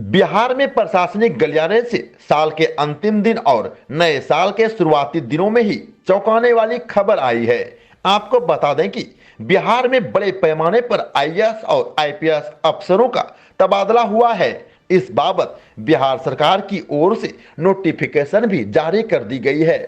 बिहार में प्रशासनिक गलियारे से साल के अंतिम दिन और नए साल के शुरुआती दिनों में ही चौंकाने वाली खबर आई है। आपको बता दें कि बिहार में बड़े पैमाने पर आईएएस और आईपीएस अफसरों का तबादला हुआ है। इस बाबत बिहार सरकार की ओर से नोटिफिकेशन भी जारी कर दी गई है।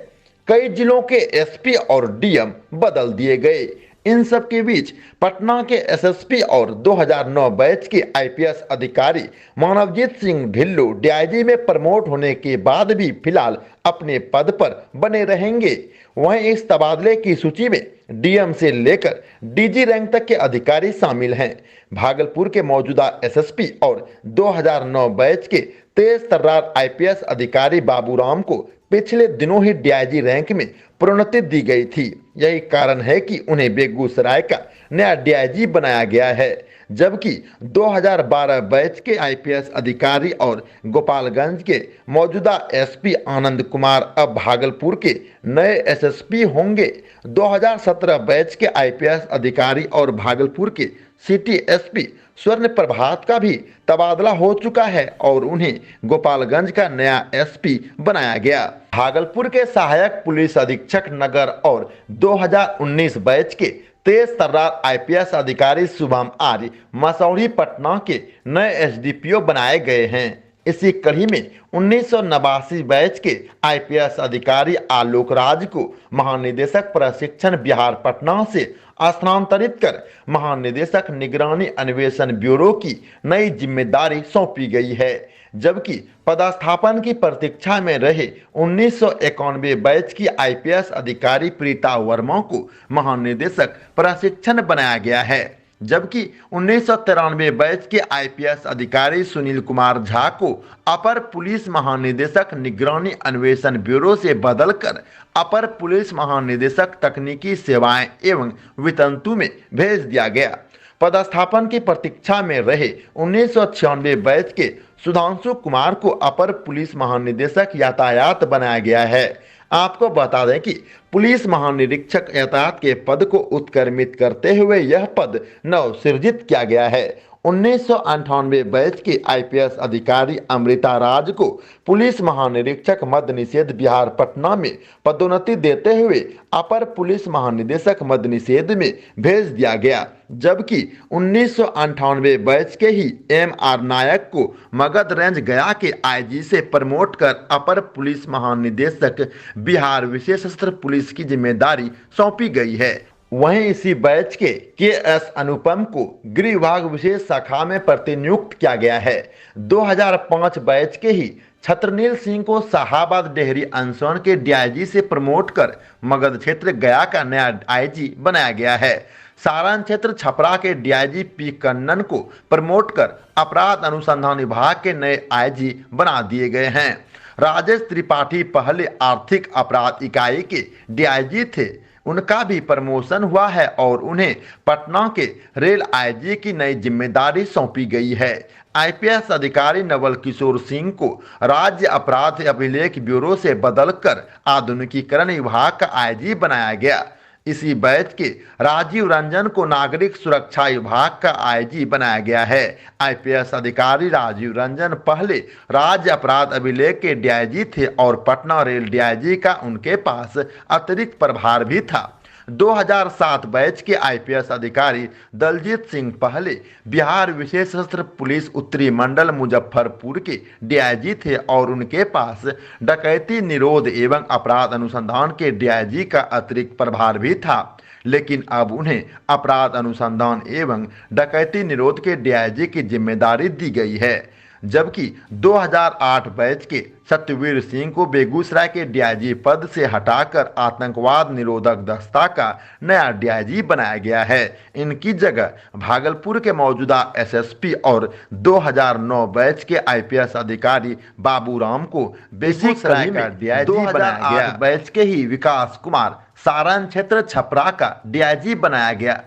कई जिलों के एसपी और डीएम बदल दिए गए। इन सब के बीच पटना के एसएसपी और 2009 बैच के आईपीएस अधिकारी मानवजीत सिंह ढिल्लो डीआईजी में प्रमोट होने के बाद भी फिलहाल अपने पद पर बने रहेंगे। वहीं इस तबादले की सूची में डीएम से लेकर डीजी रैंक तक के अधिकारी शामिल हैं। भागलपुर के मौजूदा एसएसपी और 2009 बैच के तेज तर्रार आईपीएस अधिकारी बाबूराम को पिछले दिनों ही डीआईजी रैंक में प्रोन्नति दी गई थी। यही कारण है कि उन्हें बेगूसराय का नया डीआईजी बनाया गया है, जबकि 2012 बैच के आईपीएस अधिकारी और गोपालगंज के मौजूदा एसपी आनंद कुमार अब भागलपुर के नए एसएसपी होंगे। 2017 बैच के आईपीएस अधिकारी और भागलपुर के सिटी एसपी स्वर्ण प्रभात का भी तबादला हो चुका है और उन्हें गोपालगंज का नया एसपी बनाया गया। भागलपुर के सहायक पुलिस अधीक्षक नगर और 2019 बैच के तेज तर्रार आईपीएस अधिकारी शुभम आज मसौढ़ी पटना के नए एसडीपीओ बनाए गए हैं। इसी कड़ी में 1989 बैच के आईपीएस अधिकारी आलोक राज को महानिदेशक प्रशिक्षण बिहार पटना से स्थानांतरित कर महानिदेशक निगरानी अन्वेषण ब्यूरो की नई जिम्मेदारी सौंपी गई है, जबकि पदस्थापन की प्रतीक्षा में रहे 1991 बैच की आईपीएस अधिकारी प्रीता वर्मा को महानिदेशक प्रशिक्षण बनाया गया है, जबकि 1993 बैच के आईपीएस अधिकारी सुनील कुमार झा को अपर पुलिस महानिदेशक निगरानी अन्वेषण ब्यूरो से बदलकर अपर पुलिस महानिदेशक तकनीकी सेवाएं एवं वितंतु में भेज दिया गया। पदस्थापन की प्रतीक्षा में रहे 1996 बैच के सुधांशु कुमार को अपर पुलिस महानिदेशक यातायात बनाया गया है। आपको बता दें कि पुलिस महानिरीक्षक यातायात के पद को उत्क्रमित करते हुए यह पद नव सृजित किया गया है। 1998 बैच के आईपीएस अधिकारी अमृता राज को पुलिस महानिरीक्षक मद्य निषेध बिहार पटना में पदोन्नति देते हुए अपर पुलिस महानिदेशक मद्य निषेध में भेज दिया गया, जबकि 1998 बैच के ही एमआर नायक को मगध रेंज गया के आईजी से प्रमोट कर अपर पुलिस महानिदेशक बिहार विशेष सशस्त्र पुलिस की जिम्मेदारी सौंपी गई है। वहीं इसी बैच के एस अनुपम को गृह विभाग विशेष शाखा में प्रतिनियुक्त किया गया है। 2005 बैच के ही छत्रनील सिंह को शाहाबाद डेहरी अंसवन के डीआईजी से प्रमोट कर मगध क्षेत्र गया का नया आईजी बनाया गया है। सारण क्षेत्र छपरा के डीआईजी पी कन्नन को प्रमोट कर अपराध अनुसंधान विभाग के नए आईजी बना दिए गए हैं। राजेश त्रिपाठी पहले आर्थिक अपराध इकाई के डीआईजी थे, उनका भी प्रमोशन हुआ है और उन्हें पटना के रेल आईजी की नई जिम्मेदारी सौंपी गई है। आईपीएस अधिकारी नवल किशोर सिंह को राज्य अपराध अभिलेख ब्यूरो से बदलकर आधुनिकीकरण विभाग का आईजी बनाया गया। इसी बैच के राजीव रंजन को नागरिक सुरक्षा विभाग का आईजी बनाया गया है। आईपीएस अधिकारी राजीव रंजन पहले राज्य अपराध अभिलेख के डीआईजी थे और पटना रेल डीआईजी का उनके पास अतिरिक्त प्रभार भी था। 2007 बैच के आईपीएस अधिकारी दलजीत सिंह पहले बिहार विशेष सशस्त्र पुलिस उत्तरी मंडल मुजफ्फरपुर के डीआईजी थे और उनके पास डकैती निरोध एवं अपराध अनुसंधान के डीआईजी का अतिरिक्त प्रभार भी था, लेकिन अब उन्हें अपराध अनुसंधान एवं डकैती निरोध के डीआईजी की जिम्मेदारी दी गई है, जबकि 2008 बैच के सत्यवीर सिंह को बेगूसराय के डीआईजी पद से हटाकर आतंकवाद निरोधक दस्ता का नया डीआईजी बनाया गया है। इनकी जगह भागलपुर के मौजूदा एसएसपी और 2009 बैच के आईपीएस अधिकारी बाबूराम को बेगूसराय का डीआईजी बनाया गया। बैच के ही विकास कुमार सारण क्षेत्र छपरा का डीआईजी बनाया गया।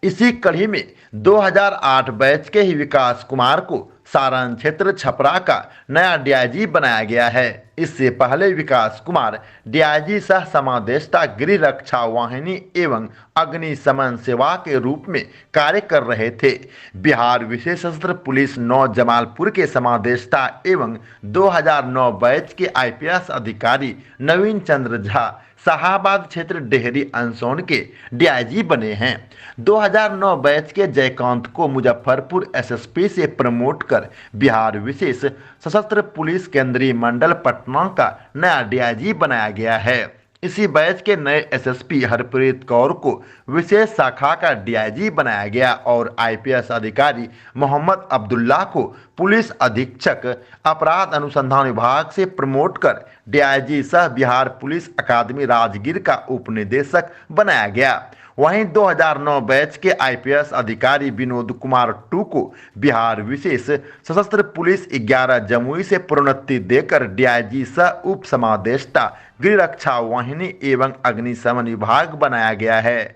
इसी कड़ी में 2008 बैच के ही विकास कुमार को सारण क्षेत्र छपरा का नया डीआईजी बनाया गया है। इससे पहले विकास कुमार डीआईजी सह समादेष्टा गृह रक्षा वाहिनी एवं अग्निशमन सेवा के रूप में कार्य कर रहे थे। बिहार विशेष सशस्त्र पुलिस 9 जमालपुर के समादेष्टा एवं 2009 बैच के आईपीएस अधिकारी नवीन चंद्र झा शाहाबाद क्षेत्र डेहरी अंसोन के डीआईजी बने हैं। 2009 बैच के जयकांत को मुजफ्फरपुर एसएसपी से प्रमोट कर बिहार विशेष सशस्त्र पुलिस केंद्रीय मंडल पटना का नया डीआईजी बनाया गया है। इसी बैच के नए एसएसपी हरप्रीत कौर को विशेष शाखा का डीआईजी बनाया गया और आईपीएस अधिकारी मोहम्मद अब्दुल्ला को पुलिस अधीक्षक अपराध अनुसंधान विभाग से प्रमोट कर डीआईजी सह बिहार पुलिस अकादमी राजगीर का उपनिदेशक बनाया गया। वहीं 2009 बैच के आईपीएस अधिकारी विनोद कुमार टू को बिहार विशेष सशस्त्र पुलिस 11 जमुई से प्रोन्नति देकर डीआईजी सह उप समादेष्टा गृह रक्षा वाहिनी एवं अग्निशमन विभाग बनाया गया है।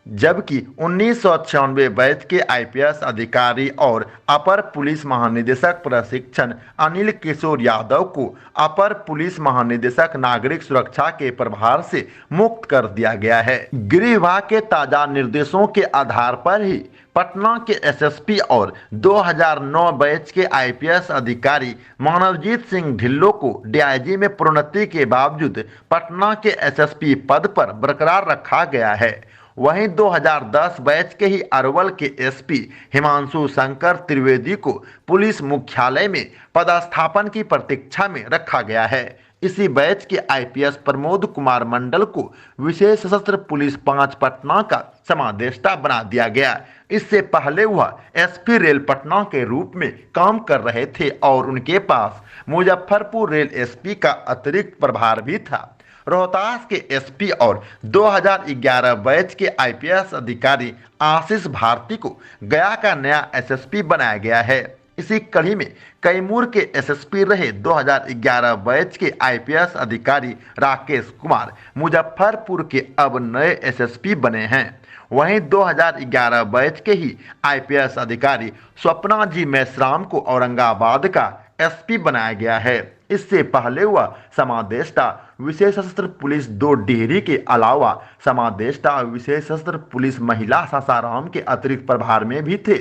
जबकि 1996 बैच के आईपीएस अधिकारी और अपर पुलिस महानिदेशक प्रशिक्षण अनिल किशोर यादव को अपर पुलिस महानिदेशक नागरिक सुरक्षा के प्रभार से मुक्त कर दिया गया है। गृह विभाग के ताजा निर्देशों के आधार पर ही पटना के एसएसपी और 2009 बैच के आईपीएस अधिकारी मानवजीत सिंह ढिल्लो को डीआईजी में प्रोन्नति के बावजूद पटना के एसएसपी पद पर बरकरार रखा गया है। वहीं 2010 बैच के ही अरवल के एसपी हिमांशु शंकर त्रिवेदी को पुलिस मुख्यालय में पदस्थापन की प्रतीक्षा में रखा गया है। इसी बैच के आईपीएस प्रमोद कुमार मंडल को विशेष सशस्त्र पुलिस 5 पटना का समादेष्टा बना दिया गया। इससे पहले वह एसपी रेल पटना के रूप में काम कर रहे थे और उनके पास मुजफ्फरपुर रेल एसपी का अतिरिक्त प्रभार भी था। रोहतास के एसपी और 2011 बैच के आईपीएस अधिकारी आशीष भारती को गया का नया एसएसपी बनाया गया है। इसी कड़ी में कैमूर के एसएसपी रहे 2011 बैच के आईपीएस अधिकारी राकेश कुमार मुजफ्फरपुर के अब नए एसएसपी बने हैं। वहीं 2011 बैच के ही आईपीएस अधिकारी स्वप्ना जी मेश्राम को औरंगाबाद का एसपी बनाया गया है। इससे पहले वह समादेष्टा विशेष सशस्त्र पुलिस 2 डिहरी के अलावा समादेष्टा विशेष सशस्त्र पुलिस महिला सासाराम के अतिरिक्त प्रभार में भी थे।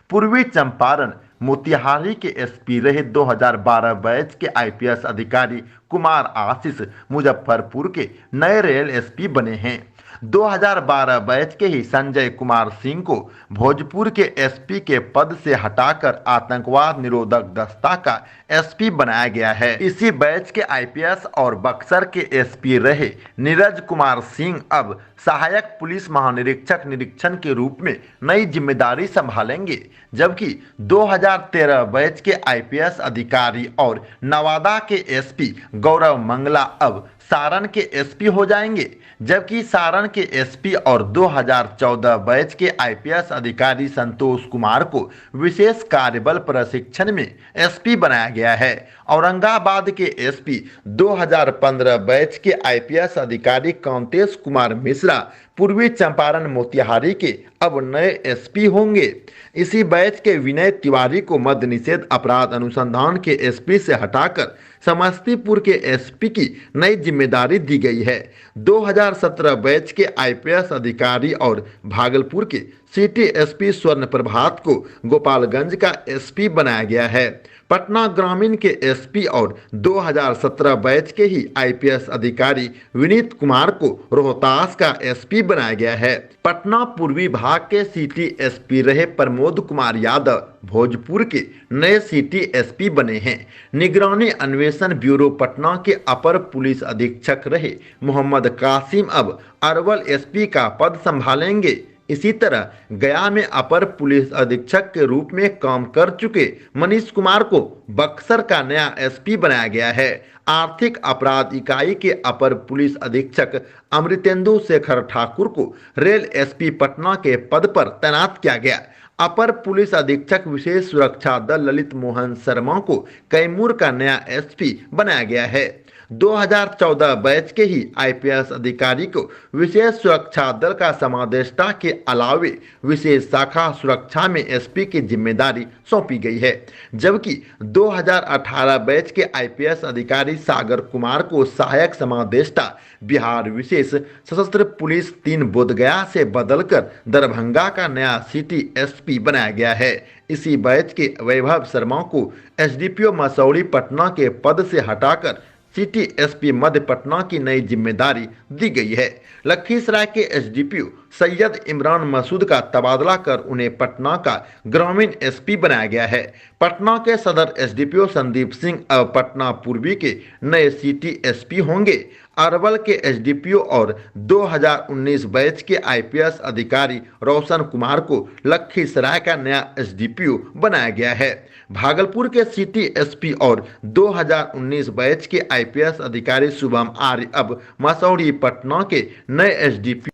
पूर्वी चंपारण मोतिहारी के एसपी रहे 2012 बैच के आईपीएस अधिकारी कुमार आशीष मुजफ्फरपुर के नए रेल एसपी बने हैं। 2012 बैच के ही संजय कुमार सिंह को भोजपुर के एसपी के पद से हटाकर आतंकवाद निरोधक दस्ता का एसपी बनाया गया है। इसी बैच के आईपीएस और बक्सर के एसपी रहे नीरज कुमार सिंह अब सहायक पुलिस महानिरीक्षक निरीक्षण के रूप में नई जिम्मेदारी संभालेंगे। जबकि 2013 बैच के आईपीएस अधिकारी और नवादा के एसपी गौरव मंगला अब सारण के एसपी हो जाएंगे। जबकि सारण के एसपी और 2014 बैच के आईपीएस अधिकारी संतोष कुमार को विशेष कार्यबल प्रशिक्षण में एसपी बनाया गया है। औरंगाबाद के एसपी 2015 बैच के आईपीएस अधिकारी कांतेश कुमार मिश्रा पूर्वी चंपारण मोतिहारी के अब नए एसपी होंगे। इसी बैच के विनय तिवारी को मद्य निषेध अपराध अनुसंधान के एसपी से हटाकर समस्तीपुर के एसपी की नई जिम्मेदारी दी गई है। 2017 बैच के आईपीएस अधिकारी और भागलपुर के सिटी एसपी स्वर्ण प्रभात को गोपालगंज का एसपी बनाया गया है। पटना ग्रामीण के एसपी और 2017 बैच के ही आईपीएस अधिकारी विनीत कुमार को रोहतास का एसपी बनाया गया है। पटना पूर्वी भाग के सिटी एसपी रहे प्रमोद कुमार यादव भोजपुर के नए सिटी एसपी बने हैं। निगरानी अन्वेषण ब्यूरो पटना के अपर पुलिस अधीक्षक रहे मोहम्मद कासिम अब अरवल एसपी का पद संभालेंगे। इसी तरह गया में अपर पुलिस अधीक्षक के रूप में काम कर चुके मनीष कुमार को बक्सर का नया एसपी बनाया गया है। आर्थिक अपराध इकाई के अपर पुलिस अधीक्षक अमृतेंदु शेखर ठाकुर को रेल एसपी पटना के पद पर तैनात किया गया। अपर पुलिस अधीक्षक विशेष सुरक्षा दल ललित मोहन शर्मा को कैमूर का नया एसपी बनाया गया है। 2014 बैच के ही आईपीएस अधिकारी को विशेष सुरक्षा दल का समादेष्टा के अलावे विशेष शाखा सुरक्षा में एसपी की जिम्मेदारी सौंपी गई है, जबकि 2018 बैच के आईपीएस अधिकारी सागर कुमार को सहायक समादेष्टा बिहार विशेष सशस्त्र पुलिस 3 बोधगया से बदलकर दरभंगा का नया सिटी एसपी बनाया गया है। इसी बैच के वैभव शर्मा को एसडीपीओ मसौड़ी पटना के पद से हटाकर सिटी एसपी मध्य पटना की नई जिम्मेदारी दी गई है। लखीसराय के एसडीपीओ सैयद इमरान मसूद का तबादला कर उन्हें पटना का ग्रामीण एसपी बनाया गया है। पटना के सदर एसडीपीओ संदीप सिंह अब पटना पूर्वी के नए सिटी एसपी होंगे। अरवल के एसडीपीओ और 2019 बैच के आईपीएस अधिकारी रोशन कुमार को लखीसराय का नया एसडीपीओ बनाया गया है। भागलपुर के सिटी एसपी और 2019 बैच के आईपीएस अधिकारी शुभम आर्य अब मसौड़ी पटना के नए एसडीपी,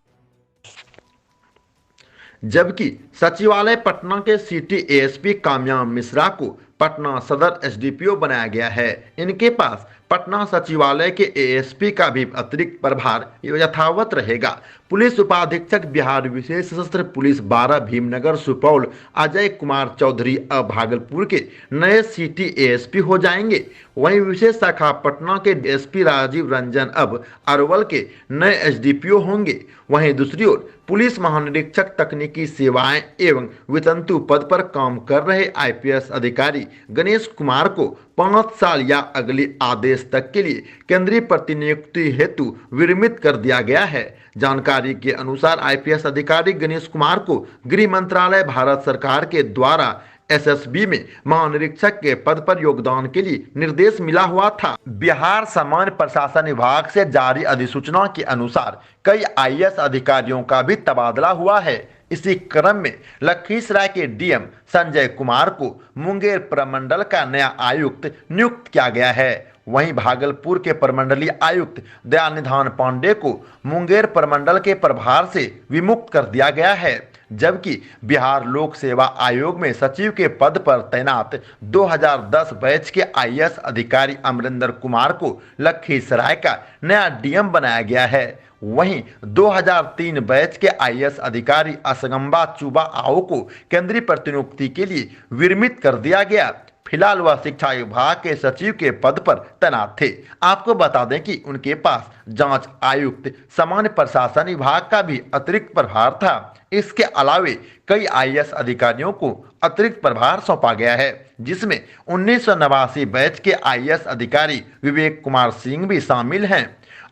जबकि सचिवालय पटना के सिटी एएसपी कामयाब मिश्रा को पटना सदर एसडीपीओ बनाया गया है। इनके पास पटना सचिवालय के एएसपी का भी अतिरिक्त प्रभार यथावत रहेगा। पुलिस उपाधीक्षक बिहार विशेष सशस्त्र पुलिस 12 भीमनगर सुपौल अजय कुमार चौधरी अब भागलपुर के नए सिटी एएसपी हो जाएंगे। वहीं विशेष शाखा पटना के एसपी राजीव रंजन अब अरवल के नए एसडीपीओ होंगे। वहीं दूसरी ओर पुलिस महानिरीक्षक तकनीकी सेवाएं एवं वितंतु पद पर काम कर रहे आईपीएस अधिकारी गणेश कुमार को 5 साल या अगले आदेश तक के लिए केंद्रीय प्रतिनियुक्ति हेतु विरमित कर दिया गया है। जानकारी के अनुसार आईपीएस अधिकारी गणेश कुमार को गृह मंत्रालय भारत सरकार के द्वारा एसएसबी में महानिरीक्षक के पद पर योगदान के लिए निर्देश मिला हुआ था। बिहार सामान्य प्रशासन विभाग से जारी अधिसूचना के अनुसार कई आईएएस अधिकारियों का भी तबादला हुआ है। इसी क्रम में लखीसराय के डीएम संजय कुमार को मुंगेर प्रमंडल का नया आयुक्त नियुक्त किया गया है। वहीं भागलपुर के प्रमंडलीय आयुक्त दयानिधान पांडे को मुंगेर प्रमंडल के प्रभार से विमुक्त कर दिया गया है, जबकि बिहार लोक सेवा आयोग में सचिव के पद पर तैनात 2010 बैच के आईएएस अधिकारी अमरिंदर कुमार को लखीसराय का नया डीएम बनाया गया है। वहीं 2003 बैच के आईएएस अधिकारी असगंबा चुबा आओ को केंद्रीय प्रतिनियुक्ति के लिए विरमित कर दिया गया। फिलहाल वह शिक्षा विभाग के सचिव के पद पर तैनात थे। आपको बता दें कि उनके पास जांच आयुक्त सामान्य प्रशासन विभाग का भी अतिरिक्त प्रभार था। इसके अलावे कई आईएएस अधिकारियों को अतिरिक्त प्रभार सौंपा गया है, जिसमें 1989 बैच के आईएएस अधिकारी विवेक कुमार सिंह भी शामिल हैं।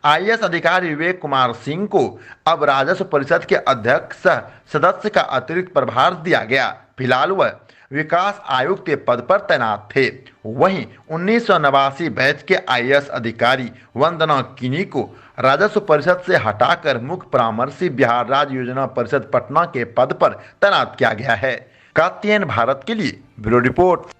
आईएएस अधिकारी विवेक कुमार सिंह को अब राजस्व परिषद के अध्यक्ष सदस्य का अतिरिक्त प्रभार दिया गया। फिलहाल वह विकास आयुक्त के पद पर तैनात थे। वहीं 1989 बैच के आईएएस अधिकारी वंदना किनी को राजस्व परिषद से हटाकर मुख्य परामर्शी बिहार राज्य योजना परिषद पटना के पद पर तैनात किया गया है। कात्यायन भारत के लिए ब्यूरो रिपोर्ट।